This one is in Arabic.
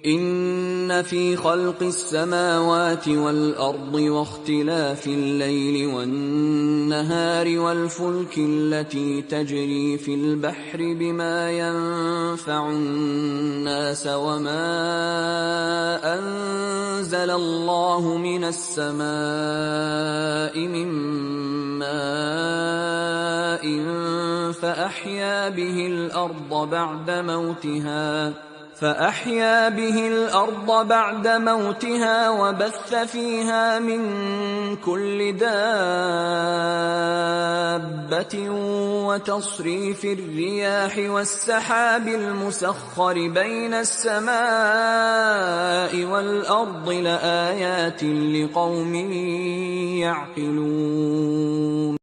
إِنَّ فِي خَلْقِ السَّمَاوَاتِ وَالْأَرْضِ وَاخْتِلَافِ اللَّيْلِ وَالنَّهَارِ وَالْفُلْكِ الَّتِي تَجْرِي فِي الْبَحْرِ بِمَا يَنفَعُ النَّاسَ وَمَا أَنزَلَ اللَّهُ مِنَ السَّمَاءِ مِن مَّاءٍ فَأَحْيَا بِهِ الْأَرْضَ بَعْدَ مَوْتِهَا وَبَثَّ فِيهَا مِن كُلِّ دَابَّةٍ وَتَصْرِيفِ الرِّيَاحِ وَالسَّحَابِ الْمُسَخَّرِ بَيْنَ السَّمَاءِ وَالْأَرْضِ لَآيَاتٍ لِّقَوْمٍ يَعْقِلُونَ